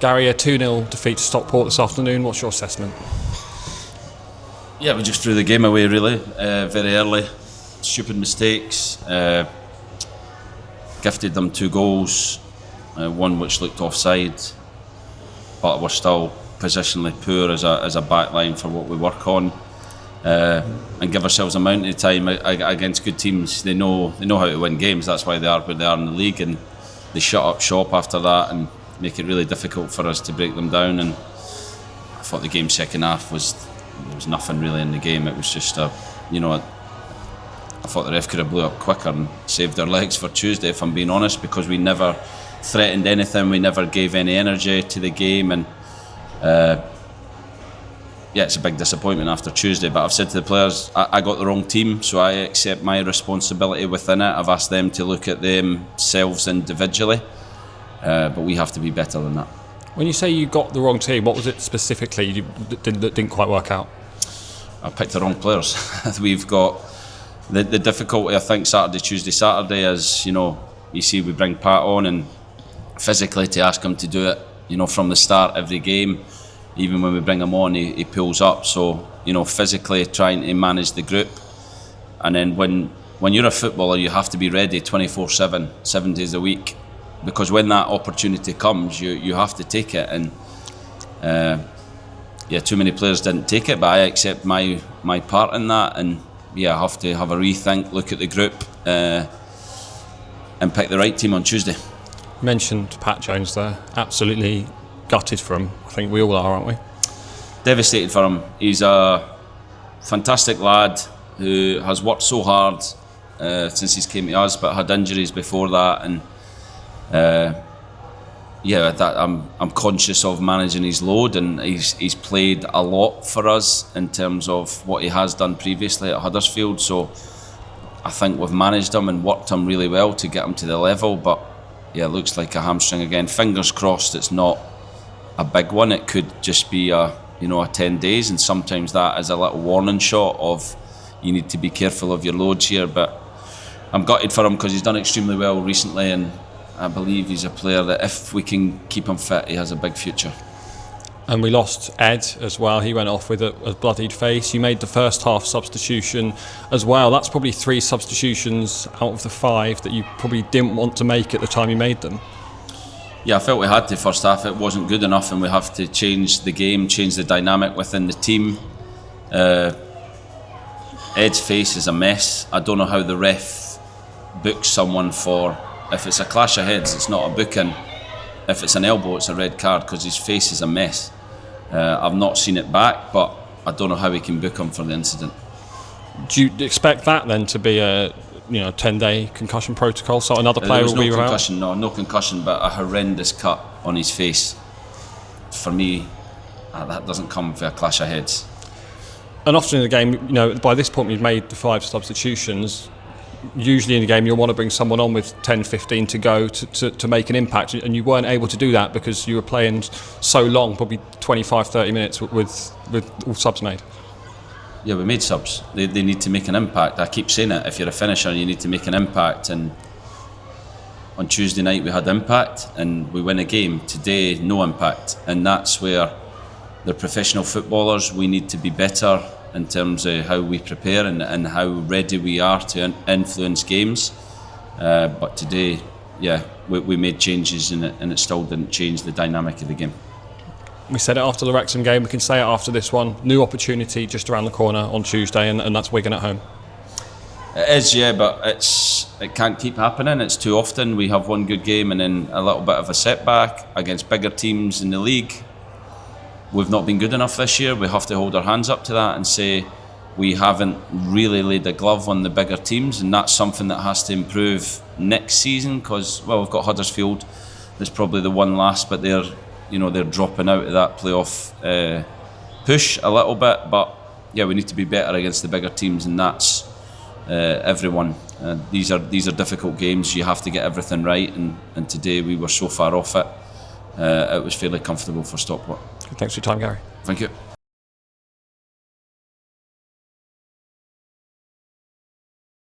Gary, a 2-0 defeat to Stockport this afternoon. What's your assessment? Yeah, we just threw the game away really, very early. Stupid mistakes. Gifted them 2 goals, one which looked offside, but we're still positionally poor as a back line for what we work on, and give ourselves a mountain of time against good teams. They know how to win games. That's why they are where they are in the league, and they shut up shop after that and make it really difficult for us to break them down. And I thought the game second half there was nothing really in the game. It was just I thought the ref could have blew up quicker and saved our legs for Tuesday, if I'm being honest, because we never threatened anything, we never gave any energy to the game, and it's a big disappointment after Tuesday. But I've said to the players, I got the wrong team, so I accept my responsibility within it. I've asked them to look at themselves individually, but we have to be better than that. When you say you got the wrong team, what was it specifically that didn't quite work out? I picked the wrong players. We've got the difficulty, I think, Saturday is, you see we bring Pat on, and physically to ask him to do it, from the start every game, even when we bring him on, he pulls up. So, physically trying to manage the group. And then when you're a footballer, you have to be ready 24/7, 7 days a week, because when that opportunity comes, you have to take it. And too many players didn't take it, but I accept my part in that. And I have to have a rethink, look at the group, and pick the right team on Tuesday. You mentioned Pat Jones there. Absolutely gutted for him. I think we all are, aren't we? Devastated for him. He's a fantastic lad who has worked so hard since he's came to us, but had injuries before that, and I'm conscious of managing his load, and he's played a lot for us in terms of what he has done previously at Huddersfield. So I think we've managed him and worked him really well to get him to the level, but it looks like a hamstring again. Fingers crossed it's not a big one. It could just be a 10 days, and sometimes that is a little warning shot of you need to be careful of your loads here. But I'm gutted for him because he's done extremely well recently, and I believe he's a player that if we can keep him fit, he has a big future. And we lost Ed as well. He went off with a bloodied face. You made the first half substitution as well. That's probably 3 substitutions out of the 5 that you probably didn't want to make at the time you made them. Yeah, I felt we had to first half. It wasn't good enough, and we have to change the game, change the dynamic within the team. Ed's face is a mess. I don't know how the ref books someone for, if it's a clash of heads, it's not a booking. If it's an elbow, it's a red card, because his face is a mess. I've not seen it back, but I don't know how we can book him for the incident. Do you expect that then to be a 10-day concussion protocol, so another player will be out? No concussion, but a horrendous cut on his face. For me, that doesn't come for a clash of heads. And often in the game, by this point we've made the 5 substitutions. Usually in the game you'll want to bring someone on with 10-15 to go to make an impact, and you weren't able to do that because you were playing so long, probably 25-30 minutes with all subs made. Yeah, we made subs. They need to make an impact. I keep saying it, if you're a finisher you need to make an impact, and on Tuesday night we had impact and we win a game. Today, no impact, and that's where the professional footballers, we need to be better in terms of how we prepare and how ready we are to influence games. But today, we made changes and it still didn't change the dynamic of the game. We said it after the Wrexham game, we can say it after this one. New opportunity just around the corner on Tuesday, and that's Wigan at home. It is, but it can't keep happening. It's too often. We have one good game and then a little bit of a setback against bigger teams in the league. We've not been good enough this year. We have to hold our hands up to that and say we haven't really laid a glove on the bigger teams, and that's something that has to improve next season, because we've got Huddersfield. There's probably the one last, but they're dropping out of that playoff push a little bit. But we need to be better against the bigger teams, and that's everyone. These are difficult games. You have to get everything right, and today we were so far off it. It was fairly comfortable for Stockport. Thanks for your time, Gary. Thank you.